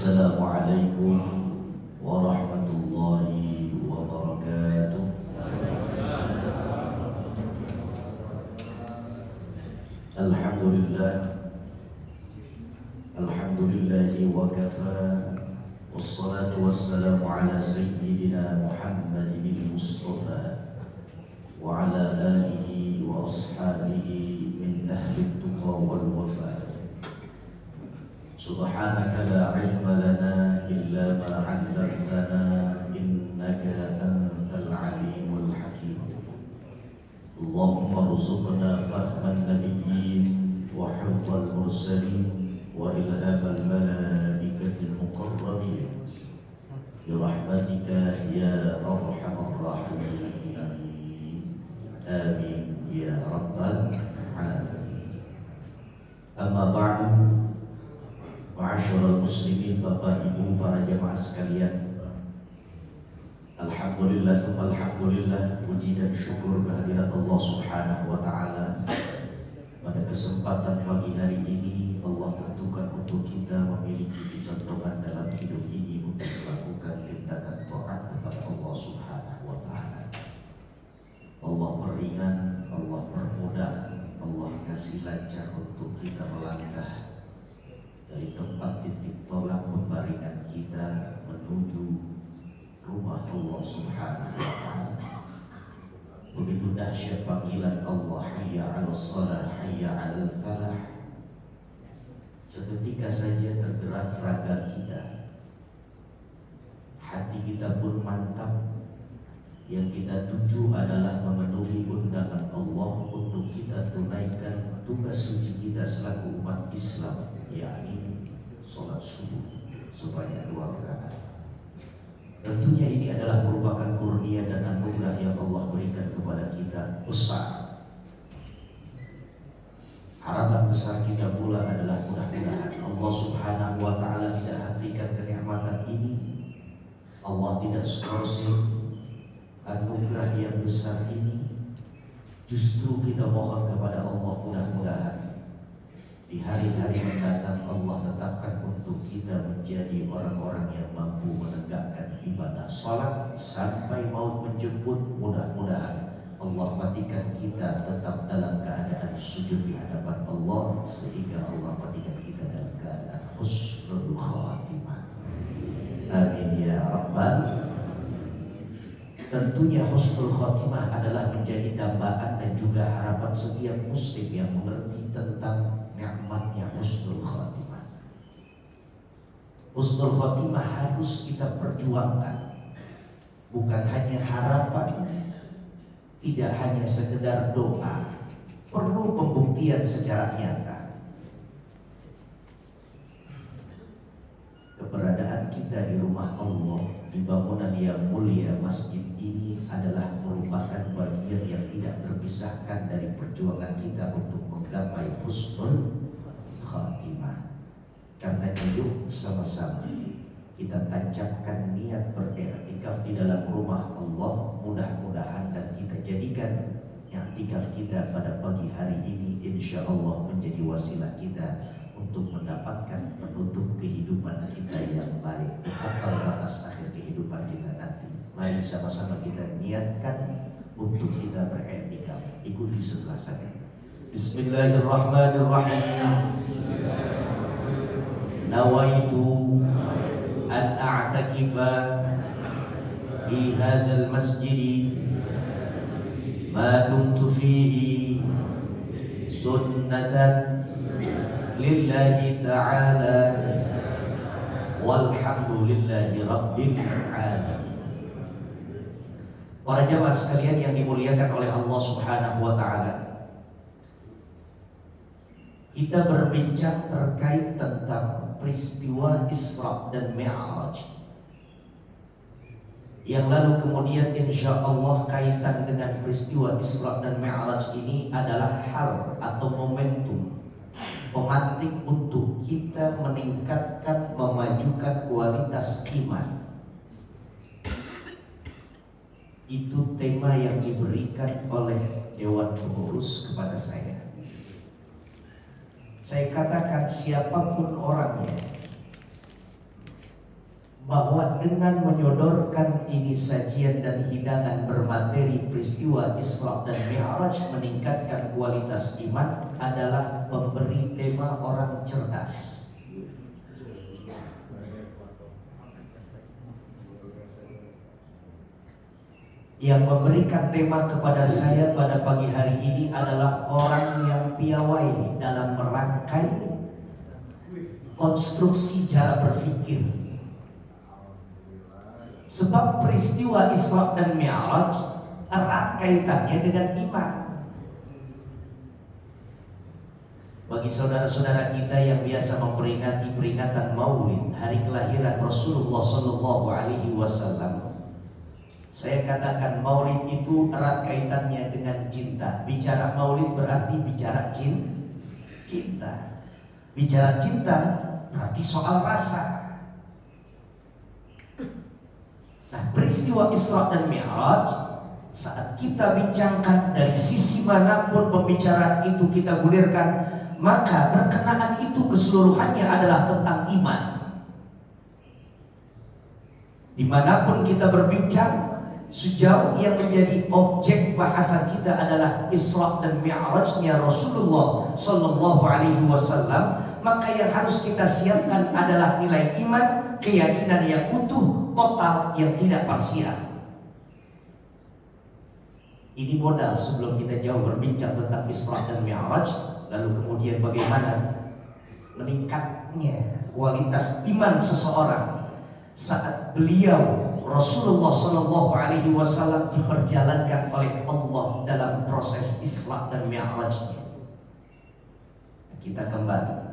Assalamualaikum warahmatullahi wabarakatuh. Alhamdulillah, alhamdulillahi wa kafa, wassalatu wassalamu ala sayyidina Muhammadin al-Mustafa wa ala alihi wa ashabihi min ahli tuqa wal wafa. Subhanaka la ilma lana illa ma 'allamtana innaka antal alimul hakim. Allahumma rzuqna fahman nabiyyin wa hifdzal mursalin wa ilhamal malaikatil muqarrabin bi rahmatika ya arhamar rahimin. Amin ya rabbal alamin. Amma ba'du. Ma'asyiral muslimin, Bapak Ibu para jamaah sekalian, alhamdulillah tsumma alhamdulillah, puji dan syukur kehadirat Allah Subhanahu wa taala. Pada kesempatan pagi hari ini Allah tentukan untuk kita memiliki kecontohan dalam hidup ini untuk melakukan tindakan taat kepada Allah Subhanahu wa taala. Allah meringan, Allah permudah, Allah kasih lancar untuk kita melangkah dari tempat titik tolak pembaringan kita menuju rumah Allah Subhanahu wa ta'ala. Begitu dahsyat panggilan Allah, hayya 'alas shalah, hayya 'alal falah. Seketika saja tergerak raga kita, hati kita pun mantap. Yang kita tuju adalah memenuhi undangan Allah untuk kita tunaikan tugas suci kita selaku umat Islam, yakni sholat subuh sebanyak 2 rakaat. Tentunya ini adalah merupakan kurnia dan anugerah yang Allah berikan kepada kita besar. Harapan besar kita pula adalah mudah-mudahan Allah Subhanahu wa ta'ala tidak hentikan kenikmatan ini. Allah tidak skorsing anugerah yang besar ini. Justru kita mohon kepada Allah, mudah-mudahan di hari-hari mendatang Allah tetapkan untuk kita menjadi orang-orang yang mampu menegakkan ibadah salat sampai maut menjemput. Mudah-mudahan Allah matikan kita tetap dalam keadaan sujud di hadapan Allah, sehingga Allah matikan kita dalam keadaan husnul khatimah. Amin ya rabbal. Tentunya husnul khatimah adalah menjadi dambaan dan juga harapan setiap muslim yang mengerti tentang nikmatnya husnul khatimah. Husnul khatimah harus kita perjuangkan, bukan hanya harapan, tidak hanya sekedar doa, perlu pembuktian secara nyata. Keberadaan kita di rumah Allah, di bangunan yang mulia masjid ini adalah merupakan bagian yang tidak terpisahkan dari perjuangan kita untuk menggapai husnul khatimah. Karena yuk sama-sama kita tancapkan niat beriktikaf di dalam rumah Allah. Mudah-mudahan dan kita jadikan iktikaf kita pada pagi hari ini insya Allah menjadi wasilah kita untuk mendapatkan penutup kehidupan kita yang baik di akhir batas akhir kehidupan kita nanti. Mari sama-sama kita niatkan untuk kita beriktikaf. Ikuti sebelah saya. Bismillahirrahmanirrahim. Nawaitu an a'takifa fi hadzal masjid ma dumtu fihi sunnatan lillahi ta'ala walhamdulillahi rabbil alamin. Para jamaah sekalian yang dimuliakan oleh Allah Subhanahu wa ta'ala, kita berbincang terkait tentang peristiwa Isra dan Mi'raj, yang lalu kemudian insya Allah kaitan dengan peristiwa Isra dan Mi'raj ini adalah hal atau momentum pemantik untuk kita meningkatkan, memajukan kualitas iman. Itu tema yang diberikan oleh Dewan Pengurus kepada saya. Saya katakan siapapun orangnya, bahwa dengan menyodorkan ini sajian dan hidangan bermateri peristiwa Isra dan Mi'raj meningkatkan kualitas iman adalah pemberi tema orang cerdas. Yang memberikan tema kepada saya pada pagi hari ini adalah orang yang piawai dalam merangkai konstruksi cara berpikir. Sebab peristiwa Isra dan Mi'raj erat kaitannya dengan iman. Bagi saudara-saudara kita yang biasa memperingati peringatan Maulid, hari kelahiran Rasulullah Shallallahu Alaihi Wasallam, saya katakan Maulid itu erat kaitannya dengan cinta. Bicara Maulid berarti bicara cinta. Bicara cinta berarti soal rasa. Nah, peristiwa Isra dan Mi'raj saat kita bincangkan dari sisi manapun pembicaraan itu kita gulirkan, maka berkenaan itu keseluruhannya adalah tentang iman. Dimanapun kita berbincang, sejauh yang menjadi objek bahasan kita adalah Isra dan Mi'rajnya Rasulullah Sallallahu Alaihi Wasallam, maka yang harus kita siapkan adalah nilai iman, keyakinan yang utuh, total, yang tidak parsial. Ini modal sebelum kita jauh berbincang tentang Isra dan Mi'raj. Lalu kemudian bagaimana meningkatnya kualitas iman seseorang saat beliau Rasulullah Shallallahu Alaihi Wasallam diperjalankan oleh Allah dalam proses Isra dan Mi'rajnya. Kita kembali.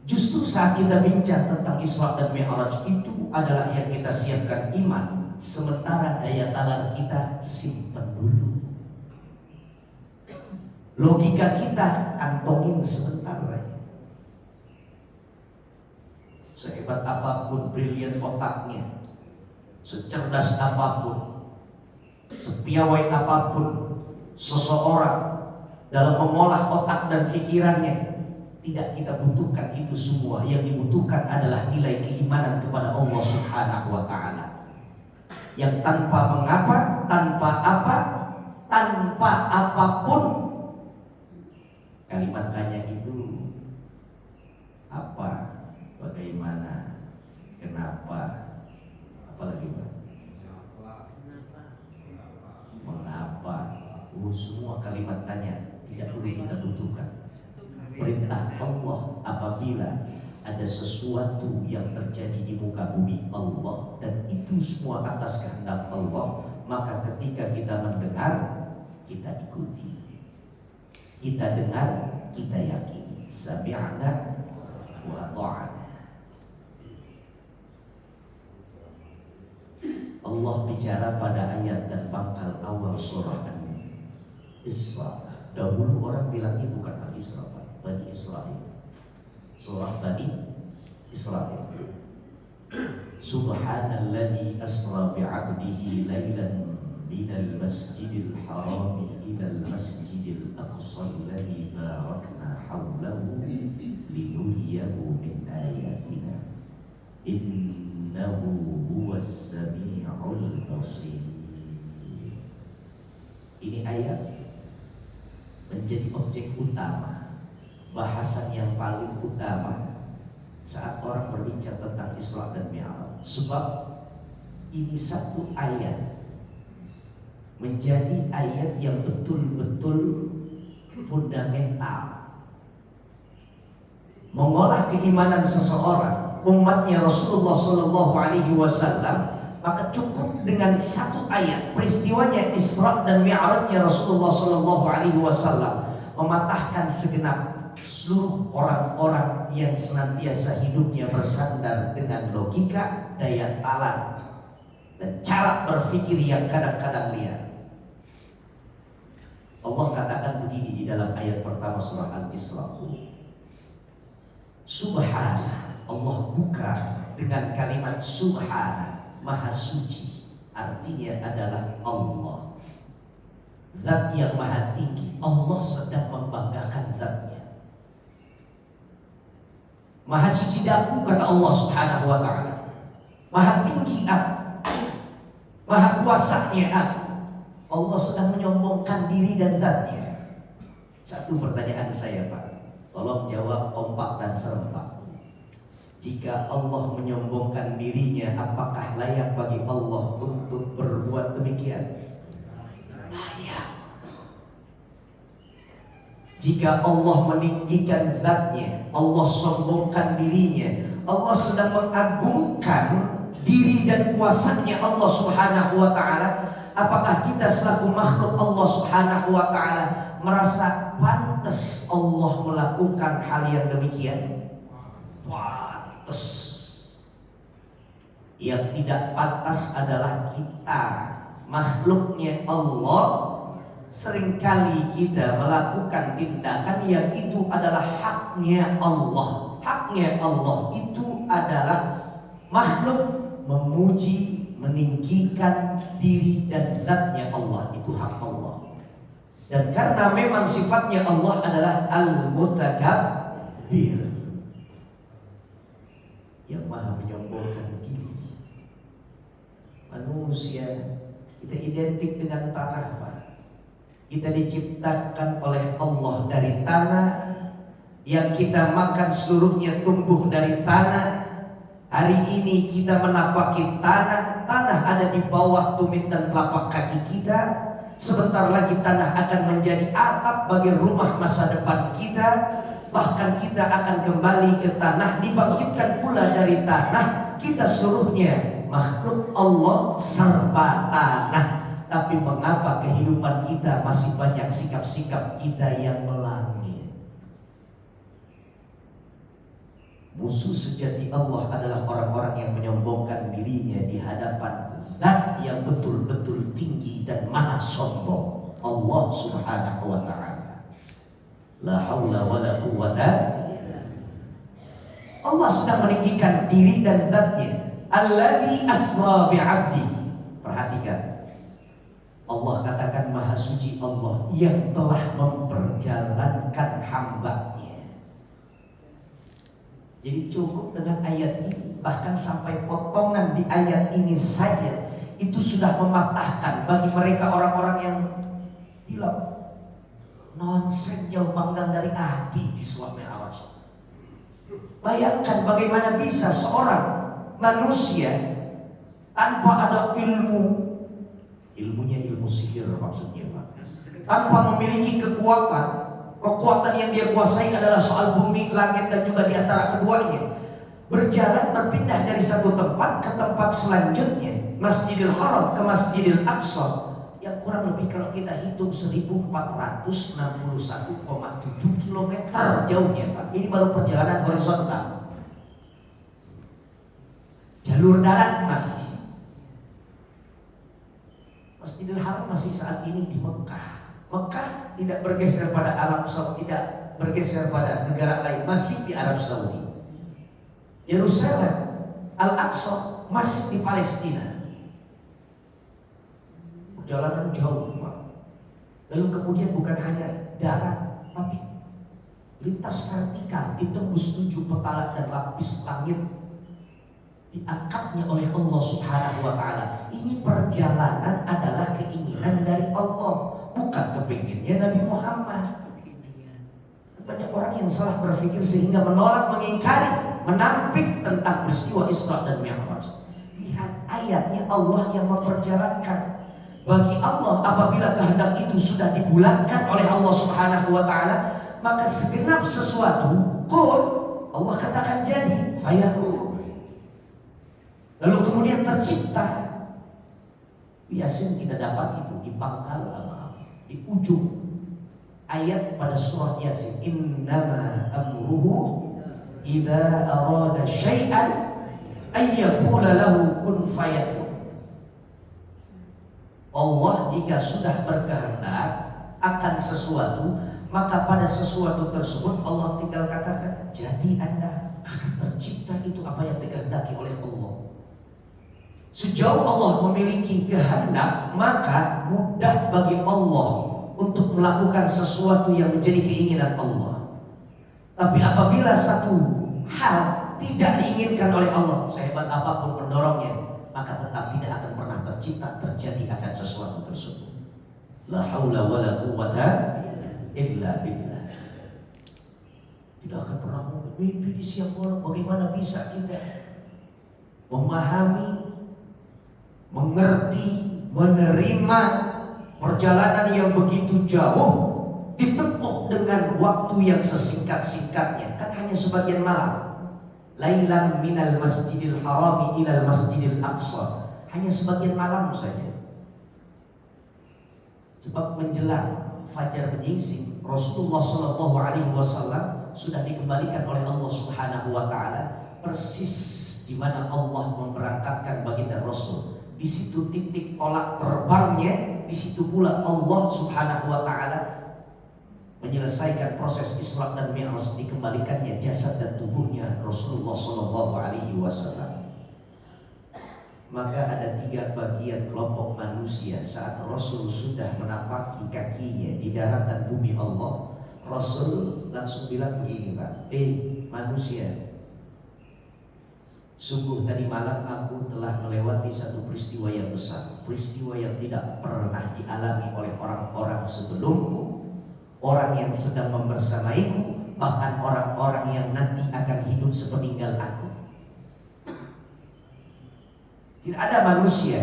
Justru saat kita bincang tentang Isra dan Mi'raj itu adalah yang kita siapkan iman, sementara daya talar kita simpen dulu. Logika kita kantongin sebentar lagi. Sehebat apapun brilian otaknya, secerdas apapun, sepiawai apapun seseorang dalam mengolah otak dan pikirannya, tidak kita butuhkan itu semua. Yang dibutuhkan adalah nilai keimanan kepada Allah Subhanahu wa Ta'ala, yang tanpa mengapa, tanpa apa, tanpa apapun. Kalimat tanya itu apa, bagaimana, kenapa, apalagi Pak? Mengapa? Semua kalimat tanya tidak perlu kita butuhkan. Perintah Allah apabila ada sesuatu yang terjadi di muka bumi Allah dan itu semua atas kehendak Allah, maka ketika kita mendengar, kita ikuti. Kita dengar, kita yakini. Sami'na wa ta'ana. Allah bicara pada ayat dan pangkal awal surah Al-Isra. Dahulu orang bilangnya bukan Al-Isra, Bani Israel. Surah Bani Israel. Subhanalladzi asra bi'abdihi lailan minal masjidil harami ilal masjidil aqsa alladzi barakna hawlahu linuriyahu min ayatina innahu huwas sami'ul basir. Ini ayat menjadi objek utama, bahasan yang paling utama saat orang berbincang tentang Isra dan Mi'raj. Sebab ini satu ayat menjadi ayat yang betul-betul fundamental, mengolah keimanan seseorang, umatnya Rasulullah Sallallahu Alaihi Wasallam. Maka cukup dengan satu ayat, peristiwanya Isra dan Mi'rajnya Rasulullah Sallallahu Alaihi Wasallam, mematahkan segenap seluruh orang-orang yang senantiasa hidupnya bersandar dengan logika, daya talar, dan cara berpikir yang kadang-kadang liar. Allah katakan begini di dalam ayat pertama surah Al-Isra. Subhana, Allah buka dengan kalimat Subhana, Maha Suci. Artinya adalah Allah, Zat yang maha tinggi. Allah sedang membanggakan Zatnya. Maha suci daku, kata Allah Subhanahu wa Ta'ala. Maha tinggi aku, maha kuasanya aku. Allah sedang menyombongkan diri dan zatnya. Satu pertanyaan saya Pak, tolong jawab kompak dan serempak. Jika Allah menyombongkan dirinya, apakah layak bagi Allah untuk berbuat demikian? Layak. Jika Allah meninggikan zatnya, Allah sombongkan dirinya, Allah sedang mengagungkan diri dan kuasanya Allah Subhanahu wa ta'ala, apakah kita selaku makhluk Allah Subhanahu wa ta'ala merasa pantas Allah melakukan hal yang demikian? Pantas. Yang tidak pantas adalah kita, makhluknya Allah. Seringkali kita melakukan tindakan yang itu adalah haknya Allah. Haknya Allah itu adalah makhluk memuji, meninggikan diri dan zatnya Allah. Itu hak Allah. Dan karena memang sifatnya Allah adalah Al-Mutakabbir, yang maha menyombongkan diri. Manusia kita identik dengan tanah Pak. Kita diciptakan oleh Allah dari tanah, yang kita makan seluruhnya tumbuh dari tanah. Hari ini kita menapaki tanah, tanah ada di bawah tumit dan telapak kaki kita. Sebentar lagi tanah akan menjadi atap bagi rumah masa depan kita. Bahkan kita akan kembali ke tanah, dibangkitkan pula dari tanah. Kita seluruhnya makhluk Allah serba tanah. Tapi mengapa kehidupan kita masih banyak sikap-sikap kita yang melangit? Musuh sejati Allah adalah orang-orang yang menyombongkan dirinya di hadapan Zat yang betul-betul tinggi dan maha sombong, Allah Subhanahu wa ta'ala. La haula wa la quwwata. Allah sedang meninggikan diri dan zatnya. Alladzi asra bi'abdi. Perhatikan, Allah katakan maha suci Allah yang telah memperjalankan hambanya. Jadi cukup dengan ayat ini, bahkan sampai potongan di ayat ini saja itu sudah mematahkan bagi mereka orang-orang yang bilang nonsen jauh panggang dari api di Isra Mi'raj. Bayangkan bagaimana bisa seorang manusia tanpa ada ilmunya ilmu sihir maksudnya Pak, tanpa memiliki kekuatan yang dia kuasai adalah soal bumi, langit dan juga di antara keduanya, berjalan berpindah dari satu tempat ke tempat selanjutnya, Masjidil Haram ke Masjidil Aqsa, yang kurang lebih kalau kita hitung 1461,7 km jauhnya Pak. Ini baru perjalanan horizontal. Jalur darat masih. Masjidil Haram masih saat ini di Mekah. Mekah tidak bergeser pada Arab Saudi, tidak bergeser pada negara lain, masih di Arab Saudi. Yerusalem, Al-Aqsa masih di Palestina. Perjalanan jauh Pak. Lalu kemudian bukan hanya darat, tapi lintas vertikal, ditembus 7 petala dan lapis langit, diangkatnya oleh Allah Subhanahu wa ta'ala. Ini perjalanan adalah keinginan dari Allah, bukan kepinginnya Nabi Muhammad. Banyak orang yang salah berpikir sehingga menolak, mengingkari, menampik tentang peristiwa Isra dan Mi'raj. Lihat ayatnya, Allah yang memperjalankan. Bagi Allah apabila kehendak itu sudah dibulatkan oleh Allah Subhanahu wa ta'ala, maka segenap sesuatu qul, Allah katakan jadi, fayakun. Lalu kemudian tercipta. Yasin kita dapat itu di pangkal di ujung ayat pada surah Yasin, innama amruhu idza arada syai'an ay yaqula lahu kun fayakun. Allah jika sudah berkehendak akan sesuatu, maka pada sesuatu tersebut Allah tinggal katakan jadi Anda, akan tercipta itu apa yang dikehendaki oleh Allah. Sejauh Allah memiliki kehendak, maka mudah bagi Allah untuk melakukan sesuatu yang menjadi keinginan Allah. Tapi apabila satu hal tidak diinginkan oleh Allah, sehebat apapun mendorongnya, maka tetap tidak akan pernah terjadi akan sesuatu tersebut. La haula wala quwwata illa billah. Tidak akan pernah mimpi di siang bolong. Bagaimana bisa kita memahami, mengerti, menerima perjalanan yang begitu jauh ditempuh dengan waktu yang sesingkat-singkatnya? Kan hanya sebagian malam. Lailan minal masjidil harami ilal masjidil aqsa. Hanya sebagian malam saja. Sebab menjelang fajar menyingsing, Rasulullah SAW sudah dikembalikan oleh Allah Subhanahu wa taala persis di mana Allah memberangkatkan baginda Rasul. Di situ titik tolak terbangnya, di situ pula Allah Subhanahu wa taala menyelesaikan proses Isra dan Mi'raj, dikembalikannya jasad dan tubuhnya Rasulullah SAW. Maka ada 3 bagian kelompok manusia saat Rasul sudah menapaki kakinya di daratan bumi Allah. Rasul langsung bilang begini, Pak, manusia, sungguh tadi malam aku telah melewati satu peristiwa yang besar, peristiwa yang tidak pernah dialami oleh orang-orang sebelumku, orang yang sedang membersamaiku, bahkan orang-orang yang nanti akan hidup sepeninggal aku. Tidak ada manusia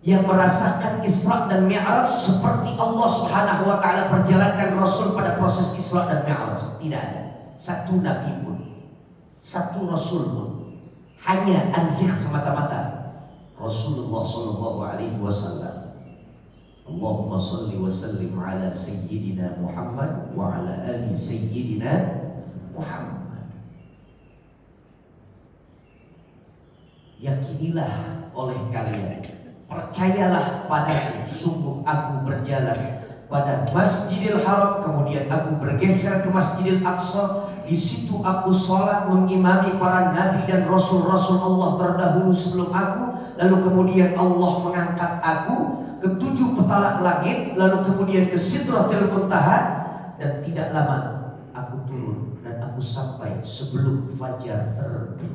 yang merasakan Isra dan Mi'raj seperti Allah Subhanahu wa taala perjalankan Rasul pada proses Isra dan Mi'raj. Tidak ada satu nabi pun, satu rasul pun, hanya ansikh semata-mata Rasulullah sallallahu alaihi wasallam. Allahumma salli wa sallim ala sayyidina Muhammad wa ala ali sayyidina Muhammad. Yakinilah oleh kalian, percayalah padaku, sungguh aku berjalan pada Masjidil Haram, kemudian aku bergeser ke Masjidil Aqsa. Di situ aku sholat mengimami para nabi dan rasul-rasul Allah terdahulu sebelum aku. Lalu kemudian Allah mengangkat aku ke 7 petala langit, lalu kemudian ke Sidratil Muntaha, dan tidak lama aku turun dan aku sampai sebelum fajar terbit.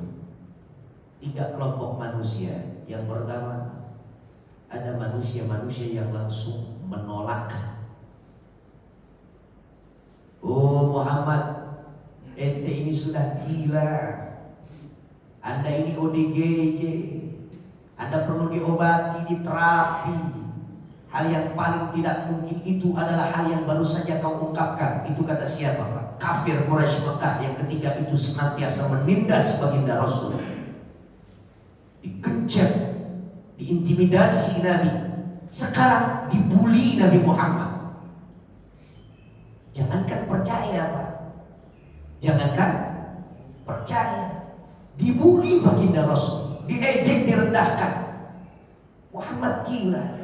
3 kelompok manusia. Yang pertama, ada manusia-manusia yang langsung menolak. Oh Muhammad, ente ini sudah gila, Anda ini ODGJ, Anda perlu diobati, diterapi. Hal yang paling tidak mungkin itu adalah hal yang baru saja kau ungkapkan. Itu kata siapa, Pak? Kafir Quraisy Mekah yang ketika itu senantiasa menindas baginda Rasul, dikejar, diintimidasi Nabi. Sekarang dibully Nabi Muhammad. Jangankan percaya, Pak, jangankan percaya, dibully baginda Rasul, diejek, direndahkan. Muhammad gila.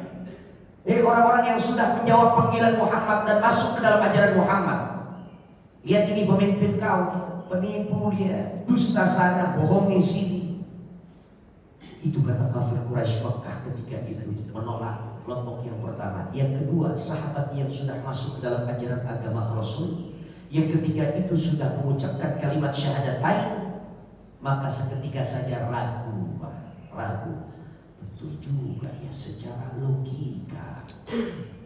Orang-orang yang sudah menjawab panggilan Muhammad dan masuk ke dalam ajaran Muhammad, lihat ini pemimpin kau, penipu dia, dusta sana, bohongi sini. Itu kata kafir Quraisy Mekah ketika itu menolak kelompok yang pertama. Yang kedua, sahabat yang sudah masuk ke dalam ajaran agama Rasul, yang ketika itu sudah mengucapkan kalimat syahadatain, maka seketika saja ragu, Pak, ragu. Betul juga ya, secara logika,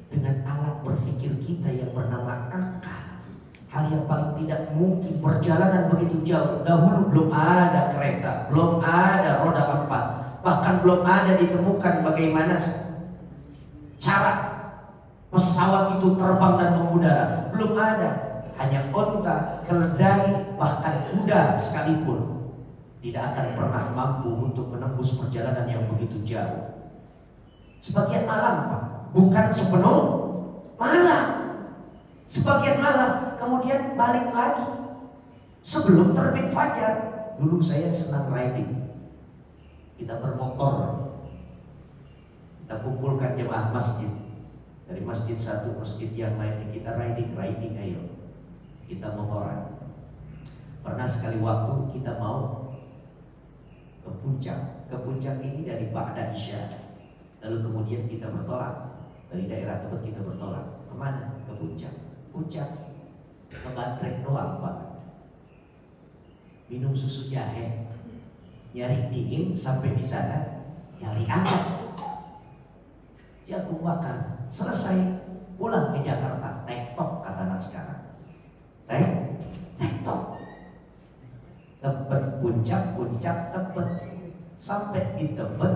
dengan alat berpikir kita yang bernama akal, hal yang paling tidak mungkin perjalanan begitu jauh. Dahulu belum ada kereta, belum ada roda 4, bahkan belum ada ditemukan bagaimana cara pesawat itu terbang dan mengudara. Belum ada, hanya onta, keledai, bahkan kuda sekalipun tidak akan pernah mampu untuk menembus perjalanan yang begitu jauh. Sebagian malam, Pak, bukan sepenuh malam. Sebagian malam, kemudian balik lagi sebelum terbit fajar. Dulu saya senang riding. Kita bermotor, kita kumpulkan jemaah masjid dari masjid satu masjid yang lain, kita riding ayo, kita motoran. Pernah sekali waktu kita mau ke puncak ini dari Ba'da Isya, lalu kemudian kita bertolak dari daerah tempat kita bertolak kemana? Ke puncak. Puncak ngebandrek doang, Pak. minum susu jahe, nyari dingin sampai di sana, nyari hangat, jagung bakar, selesai, pulang ke Jakarta, tektok kata anak sekarang, tektok, Tebet puncak Tebet, sampai di Tebet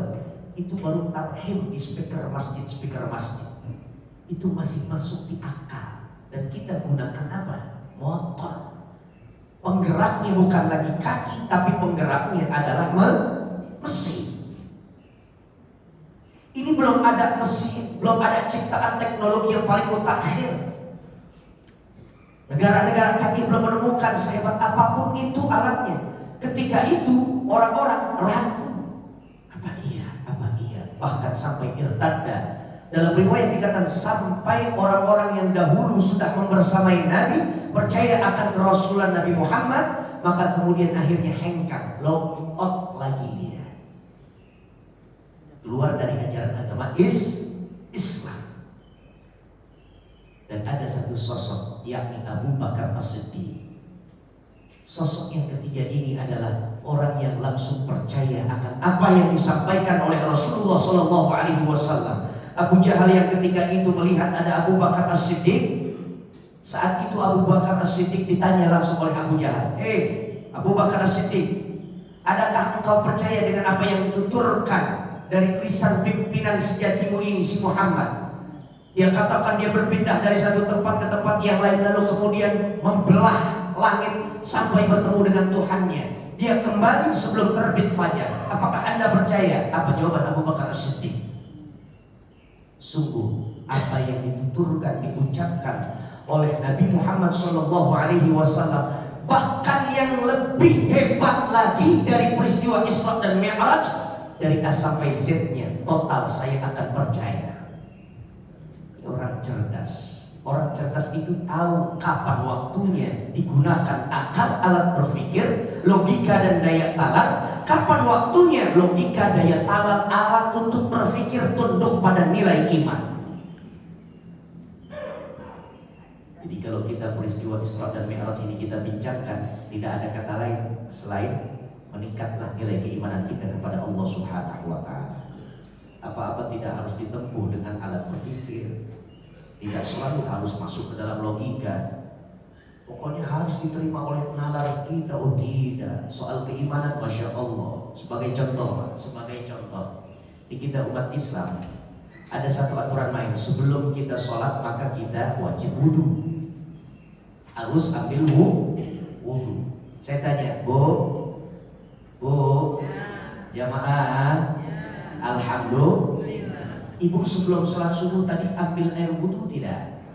itu baru tarhim di speaker masjid, itu masih masuk di akal. Dan kita gunakan apa? Motor. Penggeraknya bukan lagi kaki, tapi penggeraknya adalah mesin. Ini belum ada mesin, belum ada ciptaan teknologi yang paling mutakhir. Negara-negara canggih belum menemukan sehebat apapun itu alatnya. Ketika itu orang-orang ragu. Apa iya? Bahkan sampai irtadda. Dalam riwayat dikatakan sampai orang-orang yang dahulu sudah membersamai Nabi, percaya akan kerasulan Nabi Muhammad, maka kemudian akhirnya hengkang, low out lagi dia. Keluar dari ajaran agama Islam. Dan ada satu sosok, yakni Abu Bakar As-Siddiq. Sosok yang ketiga ini adalah orang yang langsung percaya akan apa yang disampaikan oleh Rasulullah SAW. Abu Jahal yang ketika itu melihat ada Abu Bakar As-Siddiq, saat itu Abu Bakar As-Siddiq ditanya langsung oleh Abu Jahal, Abu Bakar As-Siddiq, adakah engkau percaya dengan apa yang dituturkan dari lisan pimpinan sejatimu ini, si Muhammad? Dia katakan dia berpindah dari satu tempat ke tempat yang lain, lalu kemudian membelah langit sampai bertemu dengan Tuhannya. Dia kembali sebelum terbit fajar. Apakah Anda percaya? Apa jawaban Abu Bakar As-Siddiq? Sungguh apa yang dituturkan, diucapkan oleh Nabi Muhammad SAW, bahkan yang lebih hebat lagi dari peristiwa Isra dan Mi'raj, dari A sampai Z-nya, total saya akan percaya. Orang cerdas. Orang cerdas itu tahu kapan waktunya digunakan akal, alat berpikir, logika dan daya talar. Kapan waktunya logika, daya talar, alat untuk berpikir tunduk pada nilai iman. Jadi kalau kita peristiwa Isra dan Mi'raj ini kita bincangkan, tidak ada kata lain selain meningkatlah nilai keimanan kita kepada Allah Subhanahu wa Ta'ala. Apa-apa tidak harus ditempuh dengan alat berpikir. Tidak selalu harus masuk ke dalam logika. Pokoknya harus diterima oleh nalar kita. Oh tidak. Soal keimanan, Masya Allah. Sebagai contoh. Di kita umat Islam ada satu aturan main. Sebelum kita sholat maka kita wajib wudhu. Harus ambil wudhu. Saya tanya, Bu, jamaah, alhamdulillah. Ibu sebelum sholat subuh tadi ambil air wudhu tidak?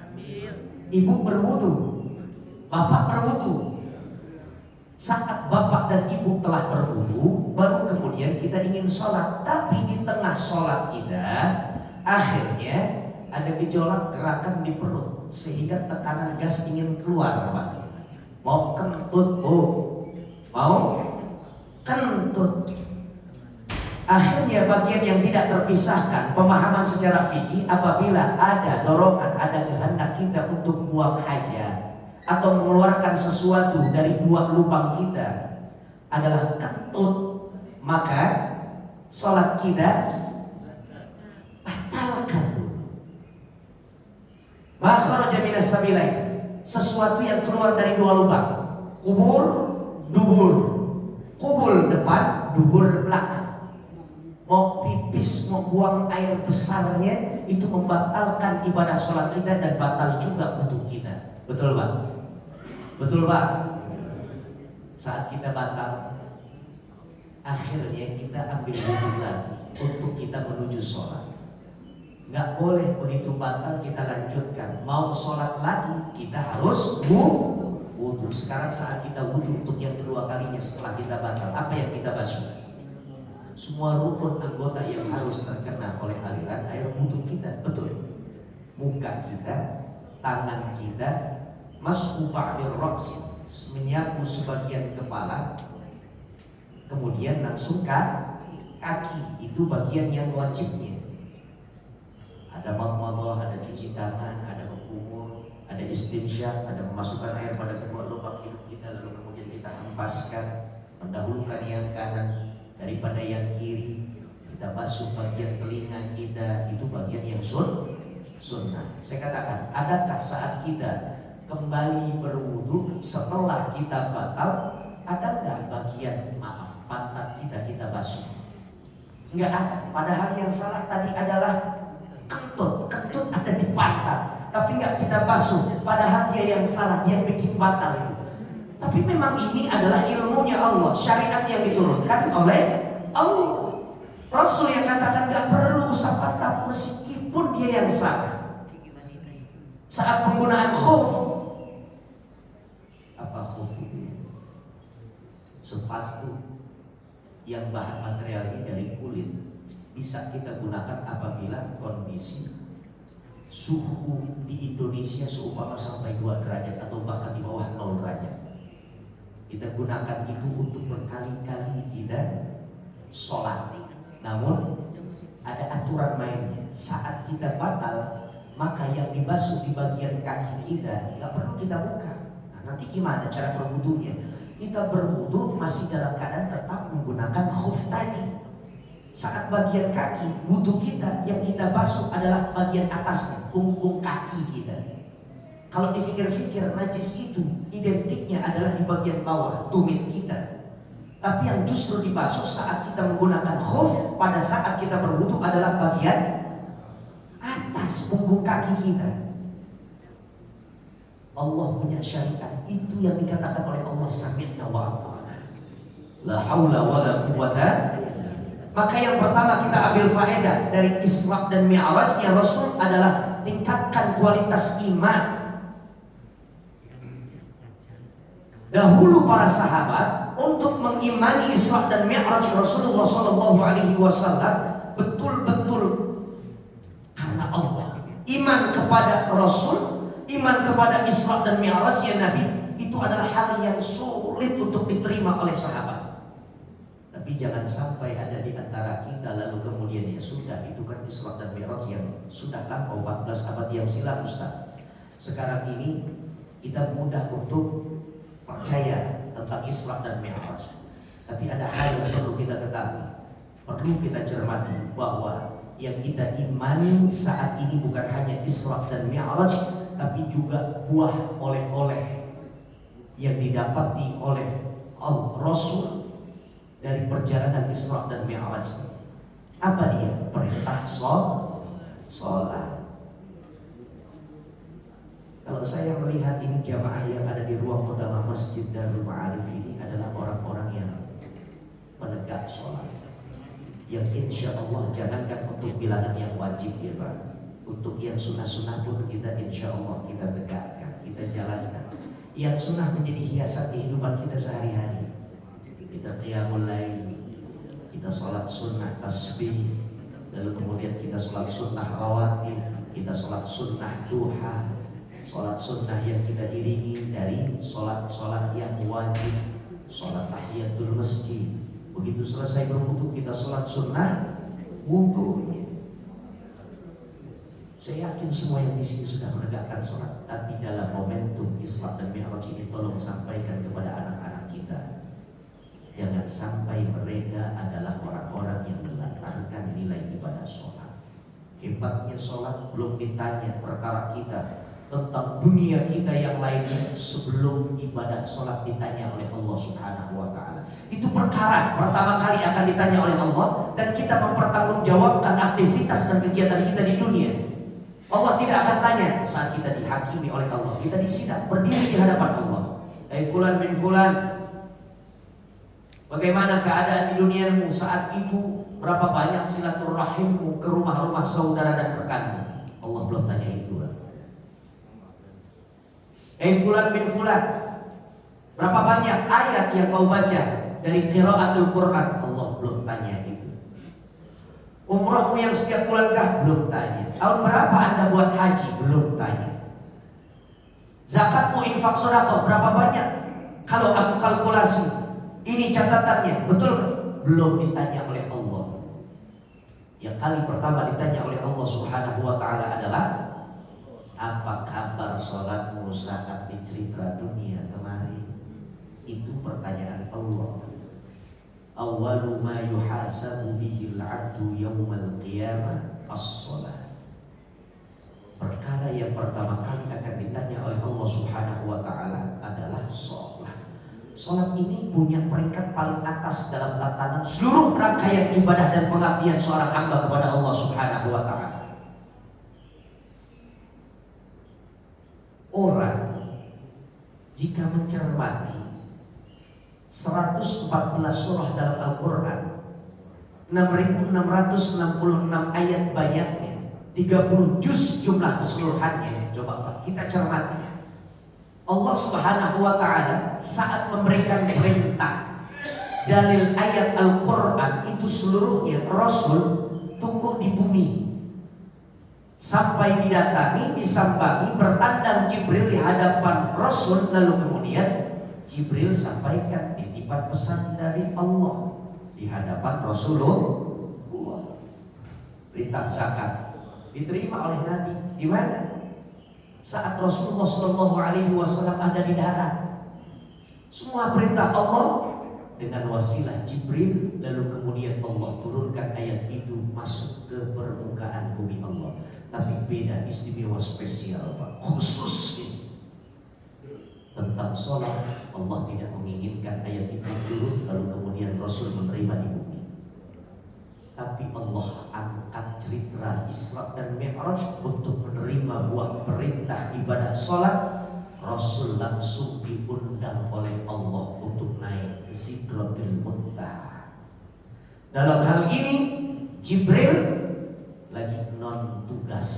Ibu berwudhu, bapak berwudhu. Saat bapak dan ibu telah berwudhu, baru kemudian kita ingin sholat. Tapi di tengah sholat kita, akhirnya ada gejolak gerakan di perut, sehingga tekanan gas ingin keluar, Pak. Mau kentut, Bu? Mau kentut. Akhirnya bagian yang tidak terpisahkan pemahaman secara fikih, apabila ada dorongan, ada kehendak kita untuk buang hajat atau mengeluarkan sesuatu dari dua lubang kita adalah kentut, maka sholat kita batalkan dulu. Makhraja minas sabilain, sesuatu yang keluar dari dua lubang, kubur, dubur, kubur depan, dubur belakang. Mau pipis, mau buang air besarnya, itu membatalkan ibadah sholat kita dan batal juga wudhu kita. Betul Pak? Betul Pak? Saat kita batal, akhirnya kita ambil wudhu lagi untuk kita menuju sholat. Gak boleh begitu batal kita lanjutkan. Mau sholat lagi, kita harus wudhu. Sekarang saat kita wudhu untuk yang kedua kalinya setelah kita batal, apa yang kita basuh? Semua rukun anggota yang harus terkena oleh aliran air wudhu kita. Betul. Muka kita, tangan kita, mashu ba'dir raqsi, menyapu sebagian kepala, kemudian langsung kaki. Itu bagian yang wajibnya. Ada madmadah, ada cuci tangan, ada berkumur, ada Ada istinsyak, ada memasukkan air pada kedua lubang hidung kita, lalu kemudian kita hempaskan, mendahulukan yang kanan daripada yang kiri. Kita basuh bagian telinga kita, itu bagian yang sunnah. Saya katakan, adakah saat kita kembali berwudu setelah kita batal, ada nggak bagian pantat kita basuh? Nggak ada. Padahal yang salah tadi adalah kentut ada di pantat, tapi nggak kita basuh. Padahal dia yang salah, dia bikin batal itu. Tapi memang ini adalah ilmunya Allah, syariat yang diturunkan oleh Allah. Rasul yang katakan nggak perlu usah patah meskipun dia yang salah. Saat penggunaan khuf, apa khuf itu? Sepatu yang bahan materialnya dari kulit, bisa kita gunakan apabila kondisi suhu di Indonesia seumpama sampai 2 derajat atau bahkan di bawah 0 derajat. Kita gunakan itu untuk berkali-kali kita sholat. Namun ada aturan mainnya. Saat kita batal, maka yang dibasuh di bagian kaki kita nggak perlu kita buka. Nah, nanti gimana cara berwudunya? Kita berwudu masih dalam keadaan tetap menggunakan khuf tadi. Saat bagian kaki, wudu kita yang kita basuh adalah bagian atasnya, punggung kaki kita. Kalau dipikir-pikir, najis itu identiknya adalah di bagian bawah, tumit kita. Tapi yang justru dibasuh saat kita menggunakan khuf pada saat kita berwudu adalah bagian atas punggung kaki kita. Allah punya syariat, itu yang dikatakan oleh Allah sami'na wa ata'na. La haula wa la quwwata. Maka yang pertama kita ambil faedah dari Isra dan Mi'rajnya Rasul adalah tingkatkan kualitas iman. Dahulu para sahabat untuk mengimani Isra dan Mi'raj Rasulullah SAW betul-betul karena Allah. Iman kepada Rasul, iman kepada Isra dan Mi'rajnya Nabi itu adalah hal yang sulit untuk diterima oleh sahabat. Tapi jangan sampai ada di antara kita lalu kemudian ya sudah, itu kan Isra dan Mi'raj yang sudah lampau 14 abad yang silam Ustaz. Sekarang ini kita mudah untuk percaya tentang Isra dan Mi'raj. Tapi ada hal yang perlu kita ketahui, perlu kita cermati, bahwa yang kita imani saat ini bukan hanya Isra dan Mi'raj, tapi juga buah oleh-oleh yang didapati oleh Rasul dari perjalanan Isra dan Mi'raj. Apa dia? Perintah sholat. Kalau saya melihat ini jamaah yang ada di ruang utama Masjid Darul Ma'arif ini adalah orang-orang yang menegak sholat, yang insya Allah jangankan untuk bilangan yang wajib ya Pak, untuk yang sunnah-sunnah pun kita insya Allah kita tegakkan, kita jalankan. Yang sunnah menjadi hiasan kehidupan kita sehari-hari. Kita qiyamul lail, kita sholat sunnah tasbih, lalu kemudian kita sholat sunnah rawatib, kita sholat sunnah duha, sholat sunnah yang kita iringi dari sholat-sholat yang wajib, sholat tahiyatul masjid. Begitu selesai berwudu kita sholat sunnah wudu. Saya yakin semua yang di sini sudah menegakkan sholat, tapi dalam momentum Isra dan Mi'raj ini tolong sampaikan kepada anak-anak kita, jangan sampai mereka adalah orang-orang yang melantarkan nilai ibadah sholat. Hebatnya sholat belum ditanya perkara kita tentang dunia kita yang lainnya sebelum ibadah sholat ditanya oleh Allah Subhanahu wa Ta'ala. Itu perkara pertama kali akan ditanya oleh Allah, dan kita mempertanggungjawabkan aktivitas dan kegiatan kita di dunia. Allah tidak akan tanya saat kita dihakimi oleh Allah, kita disidang berdiri di hadapan Allah. Fulan bin Fulan, bagaimana keadaan di duniamu saat itu? Berapa banyak silaturahimmu ke rumah-rumah saudara dan rekanmu? Allah belum tanya itu. Fulan bin Fulan, berapa banyak ayat yang kau baca dari qiraatul Quran? Allah belum tanya itu. Umrahmu yang setiap bulankah? Belum tanya. Tahun berapa anda buat haji? Belum tanya. Zakatmu, infak, sedekah berapa banyak? Kalau aku kalkulasi, ini catatannya, betul? Belum ditanya oleh Allah. Yang kali pertama ditanya oleh Allah Subhanahu wa Ta'ala adalah Apa kabar sholatmu saat di cerita dunia kemarin? Itu pertanyaan Allah. Awwalu ma yuhasabu bihil abdu yawmal qiyamah as-sholat. Perkara yang pertama kali akan ditanya oleh Allah Subhanahu wa ta'ala adalah sholat. Sholat ini punya peringkat paling atas dalam tatanan seluruh rangkaian ibadah dan pengabdian seorang hamba kepada Allah Subhanahu wa ta'ala. Orang jika mencermati 114 surah dalam Al-Quran, 6.666 ayat banyaknya, 30 juz jumlah keseluruhannya. Coba kita cermati. Allah Subhanahu wa ta'ala saat memberikan perintah dalil ayat Al-Quran itu seluruhnya Rasul tunggu di bumi sampai didatangi, disambangi, bertandang Jibril di hadapan Rasul. Lalu kemudian Jibril sampaikan titipan pesan dari Allah di hadapan Rasulullah. Perintah zakat diterima oleh Nabi di mana? Saat Rasulullah SAW ada di darat. Semua perintah Allah dengan wasilah Jibril, lalu kemudian Allah turunkan ayat itu masuk ke permukaan bumi Allah. Tapi beda, istimewa, spesial, Pak. Khusus ini tentang sholat, Allah tidak menginginkan ayat itu turun lalu kemudian Rasul menerima di bumi. Tapi Allah angkat cerita Isra dan Mi'raj untuk menerima buah perintah ibadah sholat. Rasul langsung diundang oleh Allah untuk naik ke Sidratul Muntaha. Dalam hal ini Jibril lagi non tugas,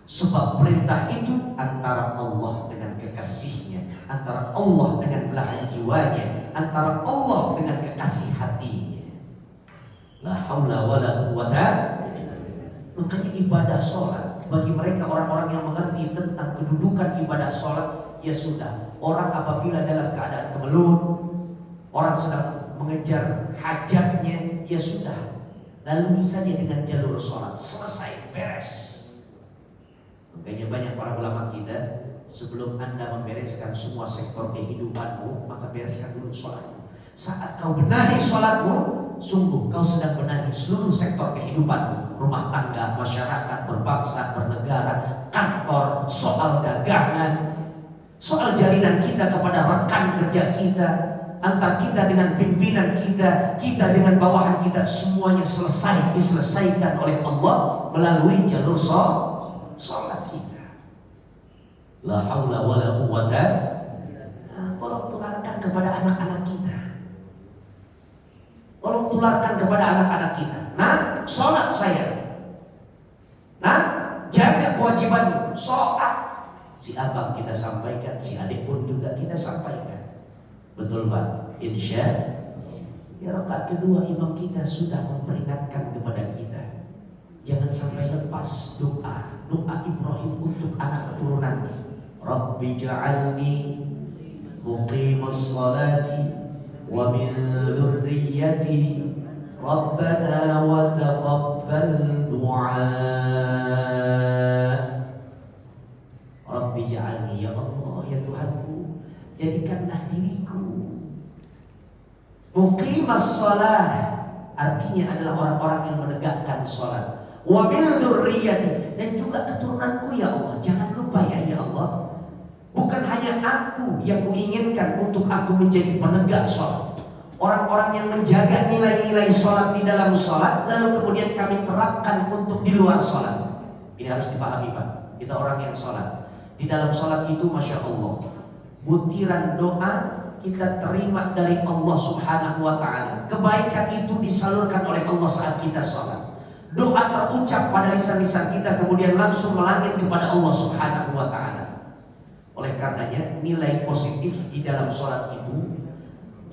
sebab perintah itu antara Allah dengan kekasihnya, antara Allah dengan belahan jiwanya, antara Allah dengan kekasih hatinya. La haula wala quwata. Makanya ibadah sholat bagi mereka orang-orang yang mengerti tentang kedudukan ibadah sholat, ya sudah, orang apabila dalam keadaan kemelut, orang sedang mengejar hajatnya, ya sudah, lalui saja dengan jalur sholat, selesai, beres. Makanya banyak para ulama kita, sebelum Anda membereskan semua sektor kehidupanmu, maka bereskan dulu sholatmu. Saat kau benahi sholatmu, sungguh kau sedang benahi seluruh sektor kehidupanmu. Rumah tangga, masyarakat, berbangsa, bernegara, kantor, soal dagangan, soal jalinan kita kepada rekan kerja kita, antar kita dengan pimpinan kita, kita dengan bawahan kita, semuanya selesai diselesaikan oleh Allah melalui jalur sholat kita. La haula wala quwata. Tolong tularkan kepada anak-anak kita. Tolong tularkan kepada anak-anak kita. Nah, sholat saya. Nah, jaga kewajiban sholat. Si abang kita sampaikan, si adik pun juga kita sampaikan. Betul Pak? Insya ya, rakaat kedua imam kita sudah memperingatkan kepada kita, jangan sampai lepas doa Ibrahim untuk anak keturunannya. Rabbi ja'alni muqimas salati wa min dzurriyyati Rabbana wa taqabbal du'a. Rabbi ja'alni, ya Allah, ya Tuhanku, jadikanlah diriku muqimas shalah, artinya adalah orang-orang yang menegakkan sholat. Wa min dzurriyyati, dan juga keturunanku ya Allah. Jangan lupa ya Allah, bukan hanya aku yang kuinginkan untuk aku menjadi penegak sholat, orang-orang yang menjaga nilai-nilai sholat di dalam sholat, lalu kemudian kami terapkan untuk di luar sholat. Ini harus dipahami Pak. Kita orang yang sholat, di dalam sholat itu Masya Allah, butiran doa kita terima dari Allah Subhanahu wa ta'ala. Kebaikan itu disalurkan oleh Allah saat kita sholat. Doa terucap pada lisan-lisan kita, kemudian langsung melangit kepada Allah Subhanahu wa ta'ala. Oleh karenanya nilai positif di dalam sholat itu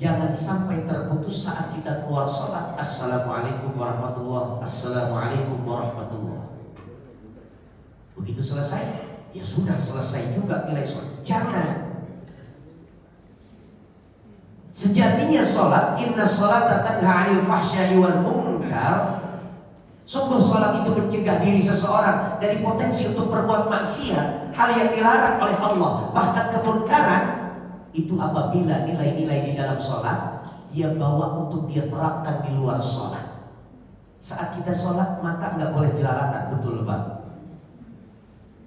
jangan sampai terputus saat kita keluar sholat. Assalamualaikum warahmatullahi, assalamualaikum warahmatullahi. Begitu selesai, ya sudah selesai juga nilai sholat. Jangan. Sejatinya sholat, inna sholata tanha 'anil fahsya'i wal munkar, Sungguh sholat itu mencegah diri seseorang dari potensi untuk berbuat maksiat, hal yang dilarang oleh Allah, bahkan kemungkaran. Itu apabila nilai-nilai di dalam sholat dia bawa untuk dia terapkan di luar sholat. Saat kita sholat mata nggak boleh jelalatan, betul Pak?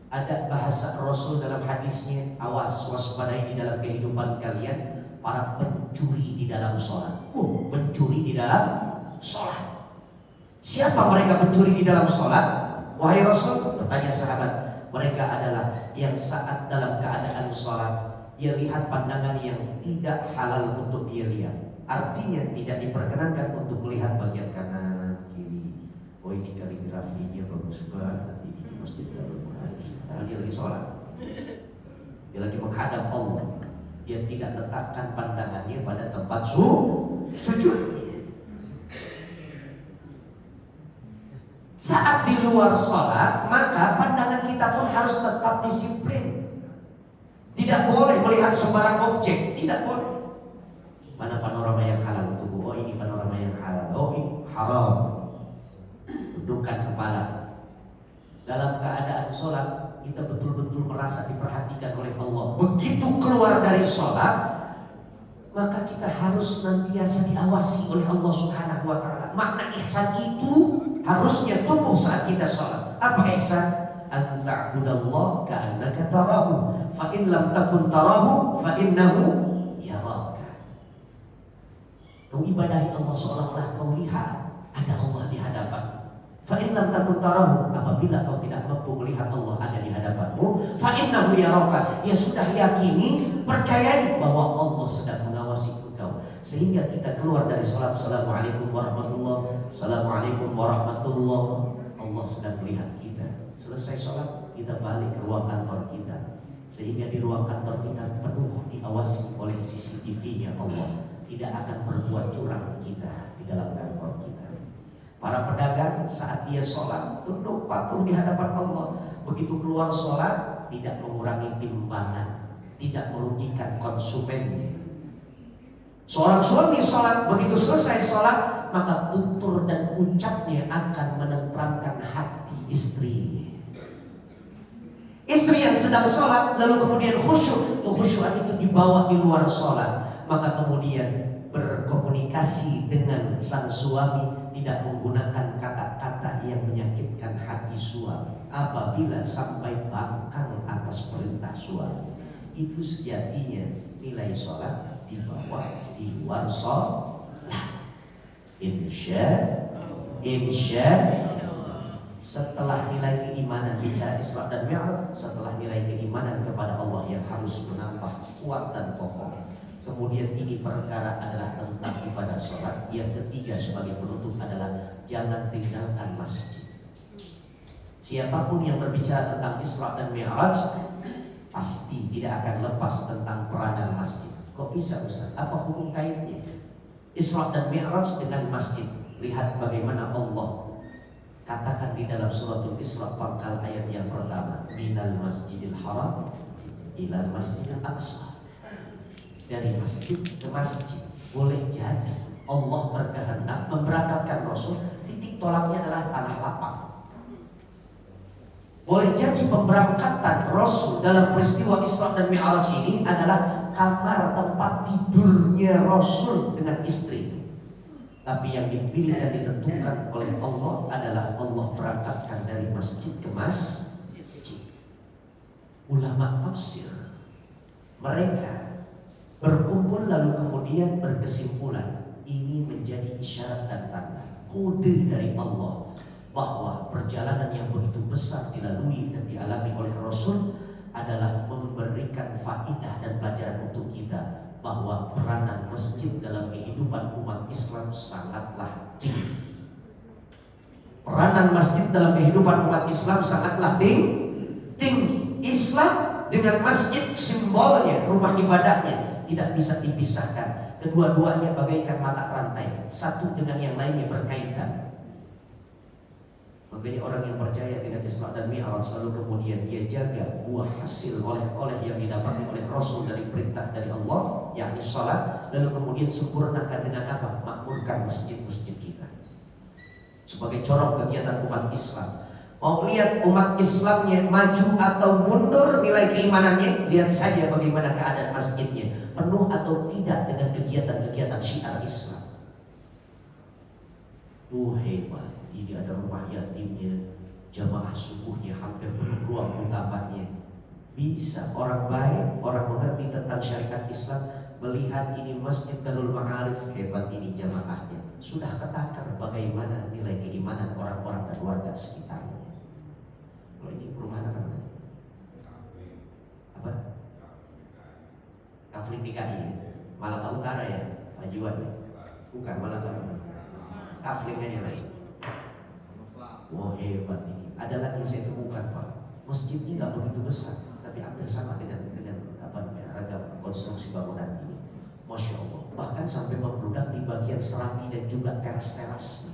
Ada bahasa Rasul dalam hadisnya, awas waspadai di dalam kehidupan kalian para pencuri di dalam sholat. Pencuri di dalam sholat. Siapa mereka pencuri di dalam sholat? Wahai Rasul, bertanya sahabat, mereka adalah yang saat dalam keadaan sholat dia lihat pandangan yang tidak halal untuk dia lihat. Artinya tidak diperkenankan untuk melihat bagian kanan, kiri. Oh ini kaligrafinya bagus banget, ini masjid Darul Muharris. Dia lagi sholat, dia lagi menghadap Allah. Dia tidak letakkan pandangannya pada tempat sujud. Saat di luar sholat, maka pandangan kita pun harus tetap disiplin. Tidak boleh melihat sembarang objek, tidak boleh. Mana panorama yang halal untuk oh ini panorama yang halal, oh ini haram. Tundukkan kepala. Dalam keadaan sholat, kita betul-betul merasa diperhatikan oleh Allah. Begitu keluar dari sholat, maka kita harus senantiasa diawasi oleh Allah Subhanahu wa Ta'ala. Makna ihsan itu harusnya tumbuh saat kita sholat. Apa ihsan? An ta'budallah ka'annaka tarahu, fa in lam takun tarahu fa innahu yaraka. Kau ibadahi Allah seolah-olah kau lihat ada Allah di hadapan. Fa in lam takun tarahu, apabila kau tidak mampu melihat Allah ada di hadapanmu, fa innahu yaraka, ya sudah yakini, percayai bahwa Allah sedang mengawasi engkau. Sehingga kita keluar dari salat, assalamualaikum warahmatullah, assalamualaikum warahmatullah, Allah sedang melihat kita. Selesai sholat kita balik ke ruang kantor kita, sehingga di ruang kantor kita penuh diawasi oleh CCTV-nya Allah. Tidak akan berbuat curang kita di dalam kantor kita. Para pedagang saat dia sholat tunduk patuh di hadapan Allah. Begitu keluar sholat tidak mengurangi timbangan, tidak merugikan konsumennya. Seorang suami sholat, begitu selesai sholat maka tutur dan ucapnya akan menenteramkan hati istrinya. Istri yang sedang sholat lalu kemudian khusyuk, kekhusyuan itu dibawa di luar sholat, maka kemudian berkomunikasi dengan sang suami, tidak menggunakan kata-kata yang menyakitkan hati suami. Apabila sampai bangkang atas perintah suami, itu sejatinya nilai sholat dibawa di luar sholat. Insya setelah nilai keimanan, bicara Isra dan Mi'raj, setelah nilai keimanan kepada Allah yang harus menambah kuat dan kokoh, kemudian ini perkara adalah tentang ibadah sholat. Yang ketiga sebagai penutup adalah jangan tinggalkan masjid. Siapapun yang berbicara tentang Isra dan Mi'raj pasti tidak akan lepas tentang peranan masjid. Kok bisa Ustaz? Apa hukum kaitnya Isra dan Mi'raj dengan masjid? Lihat bagaimana Allah katakan di dalam suratul Isra pangkal ayat yang pertama, minal masjidil haram ilal masjidil aqsa. Dari masjid ke masjid. Boleh jadi Allah berkehendak memberangkatkan Rasul, titik tolaknya adalah tanah lapang. Boleh jadi pemberangkatan Rasul dalam peristiwa Isra dan Mi'raj ini adalah kamar tempat tidurnya Rasul dengan istri. Tapi yang dipilih dan ditentukan oleh Allah adalah Allah berangkatkan dari masjid ke masjid. Ulama tafsir mereka berkumpul lalu kemudian berkesimpulan ini menjadi isyarat dan tanda, kode dari Allah bahwa perjalanan yang begitu besar dilalui dan dialami oleh Rasul adalah memberikan faidah dan pelajaran untuk kita bahwa peranan masjid dalam kehidupan umat Islam sangatlah tinggi. Peranan masjid dalam kehidupan umat Islam sangatlah tinggi. Islam dengan masjid simbolnya, rumah ibadahnya tidak bisa dipisahkan. Kedua-duanya bagaikan mata rantai, satu dengan yang lainnya berkaitan. Makanya orang yang percaya dengan Isra dan Mi'raj lalu kemudian dia jaga buah hasil oleh yang didapati oleh Rasul dari perintah dari Allah, yakni salat, lalu kemudian sempurnakan dengan apa? Makmurkan masjid-masjid kita. sebagai corong kegiatan umat Islam. Mau lihat umat Islamnya maju atau mundur nilai keimanannya, lihat saja bagaimana keadaan masjidnya, penuh atau tidak dengan kegiatan-kegiatan syiar Islam. Tuh hebat, ini ada rumah yatimnya, jamaah subuhnya hampir penuh ruang utamanya. Bisa orang baik, orang mengerti tentang syariat Islam melihat ini Masjid Darul Ma'arif, hebat ini jamaahnya. Sudah ketakar bagaimana nilai keimanan orang-orang dan warga sekitarnya. Kalau ini perumahan apa namanya? Apa? Kafling DKI ya? Malaka Utara ya? Pajuan ya? Bukan Malaka. Kafling aja lagi. Wah hebat ini. Ada lagi saya temukan Pak. Masjidnya nggak begitu besar, tapi hampir sama dengan apa namanya, ragam konstruksi bangunan ini. Masya Allah. Bahkan sampai membludak di bagian serambi dan juga teras-teras.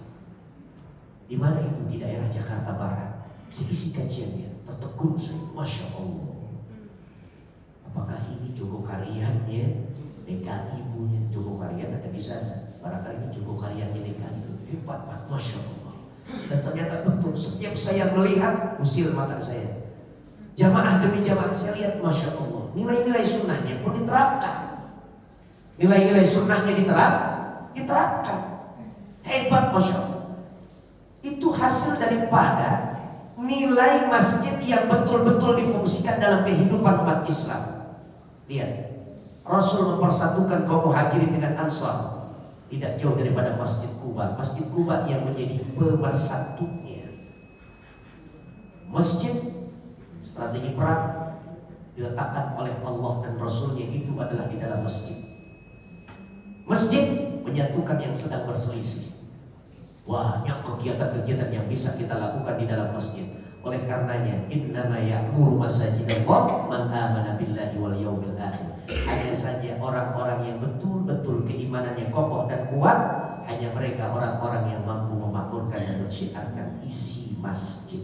Di mana itu? Di daerah Jakarta Barat. Sisi kajiannya tertegun saya, Masya Allah. Apakah ini Jogokariannya DKI punya? Jogokarian ada di sana. Barangkali ini Jogokariannya DKI. Hebat Pak, Masya Allah. Dan ternyata betul, setiap saya melihat usil mata saya. Jamaah demi jamaah saya lihat, Masya Allah. Nilai-nilai sunnahnya pun diterapkan. Nilai-nilai sunnahnya diterapkan. Hebat Masya Allah. Itu hasil daripada nilai masjid yang betul-betul difungsikan dalam kehidupan umat Islam. Lihat, Rasul mempersatukan kaum muhajirin dengan Ansar tidak jauh daripada Masjid Quba. Masjid Quba yang menjadi pemersatunya. Masjid, strategi perang diletakkan oleh Allah dan Rasulnya itu adalah di dalam masjid. Masjid menyatukan yang sedang berselisih. Banyak kegiatan-kegiatan yang bisa kita lakukan di dalam masjid. Oleh karenanya, innama ya'muru masajidallah man amana billahi wal yaumil akhir. Hanya saja orang-orang yang betul-betul keimanannya kokoh dan kuat, hanya mereka orang-orang yang mampu memakmurkan dan mensyiarkan isi masjid.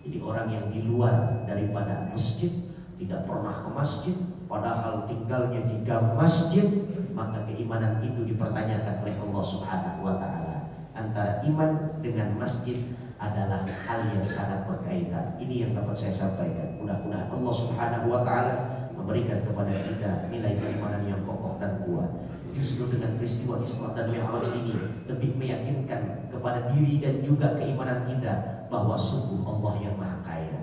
Jadi orang yang di luar daripada masjid, tidak pernah ke masjid, padahal tinggalnya di gang masjid, maka keimanan itu dipertanyakan oleh Allah Subhanahu wa Ta'ala. Antara iman dengan masjid adalah hal yang sangat berkaitan. Ini yang dapat saya sampaikan. Mudah-mudahan Allah Subhanahu wa Ta'ala memberikan kepada kita nilai keimanan yang kokoh dan kuat. Justru dengan peristiwa Isra dan Mi'raj ini lebih meyakinkan kepada diri dan juga keimanan kita bahwa sungguh Allah yang Maha Kaya,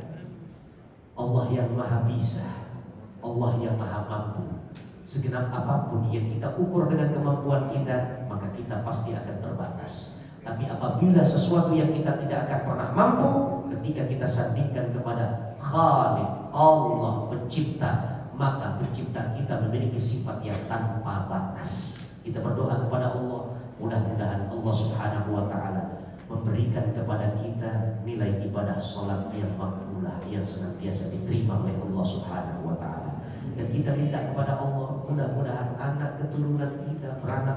Allah yang Maha Bisa, Allah yang Maha Mampu. Segenap apapun yang kita ukur dengan kemampuan kita, maka kita pasti akan terbatas. Tapi apabila sesuatu yang kita tidak akan pernah mampu, ketika kita sandingkan kepada Khaliq, Allah pencipta, maka pencipta kita memiliki sifat yang tanpa batas. Kita berdoa kepada Allah, mudah-mudahan Allah Subhanahu wa Ta'ala memberikan kepada kita nilai ibadah sholat yang makbulah, yang senantiasa diterima oleh Allah Subhanahu wa Ta'ala. Dan kita minta kepada Allah, mudah-mudahan anak keturunan kita, beranak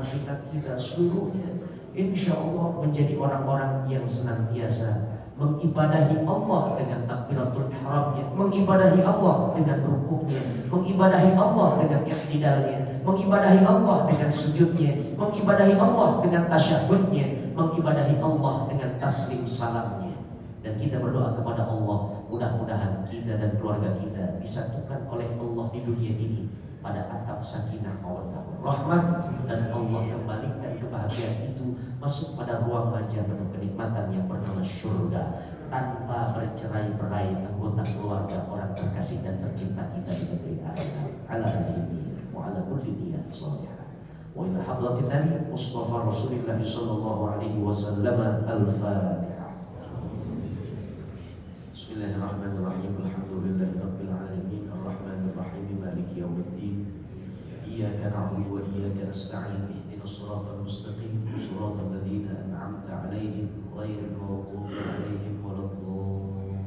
kita seluruhnya, insya Allah menjadi orang-orang yang senantiasa mengibadahi Allah dengan takbiratul ihramnya, mengibadahi Allah dengan rukuknya, mengibadahi Allah dengan i'tidalnya, mengibadahi Allah dengan sujudnya, mengibadahi Allah dengan tasyahudnya, mengibadahi Allah dengan taslim salamnya. Dan kita berdoa kepada Allah, mudah-mudahan kita dan keluarga kita disatukan oleh Allah di dunia ini pada atap sakinah mawaddah rahmah, dan Allah kembalikan kebahagiaan itu masuk pada ruang wajah penuh kenikmatan yang bernama syurga, tanpa bercerai-berai anggota keluarga orang terkasih dan tercinta kita di negeri akhirat. Ala hadhihi wa ala kulli niyyah shalihah. Wa ila hadratin Nabi Mustafa Rasulullah sallallahu alaihi wasallam. Al-Fatihah. Bismillahirrahmanirrahim. Alhamdulillahi rabbil alamin, arrahmanir rahim, maliki yaumiddin. Iyyaka na'budu wa iyyaka nasta'in. Ihdinas siratal mustaqim, siratal ladzina an'amta 'alaihim ghairil maghdubi 'alaihim waladdallin.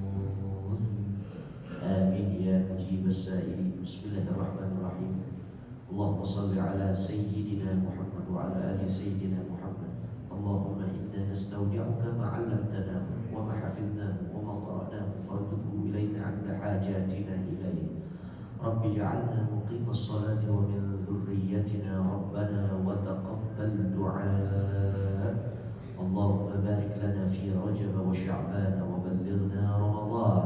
Amin ya mujibas sa'ilin. Bismillahirrahmanirrahim. Allahumma shalli 'ala sayyidina Muhammad wa 'ala ali sayyidina Muhammad. Allahumma inna nastawdi'uka ma 'allamtana wa ma hafidhna wa ma qara'na farduhu ilayna 'inda hajatina ilayhi. Rabbi ja'alna muqimas salati wa min dhurriyyatina rabbana wa taqabbal du'a. Allahumma رجب وشعبان وبلغنا رمضان.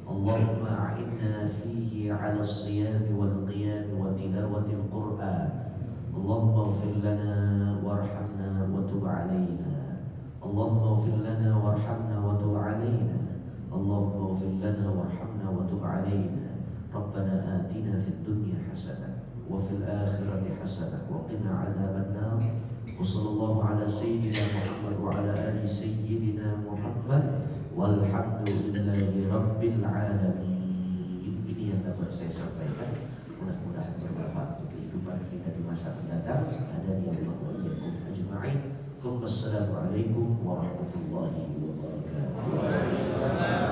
اللهم أعنا فيه على الصيام والقيام وتلاوة القرآن. اللهم اغفر لنا وارحمنا وتب علينا. اللهم اغفر لنا وارحمنا وتب علينا. اللهم اغفر لنا وارحمنا وتب علينا. ربنا آتنا في الدنيا حسنة وفي الآخرة حسنة وقنا عذاب النار. وصلى الله على سيدنا محمد وعلى آل سيدنا محمد والحمد lillahi rabbil alamin. Ini yang dapat saya sampaikan. Mudah-mudahan bermanfaat untuk kehidupan kita di masa mendatang. Hadani Allah wa iyyakum ajma'in. Wassalamualaikum warahmatullahi wabarakatuh.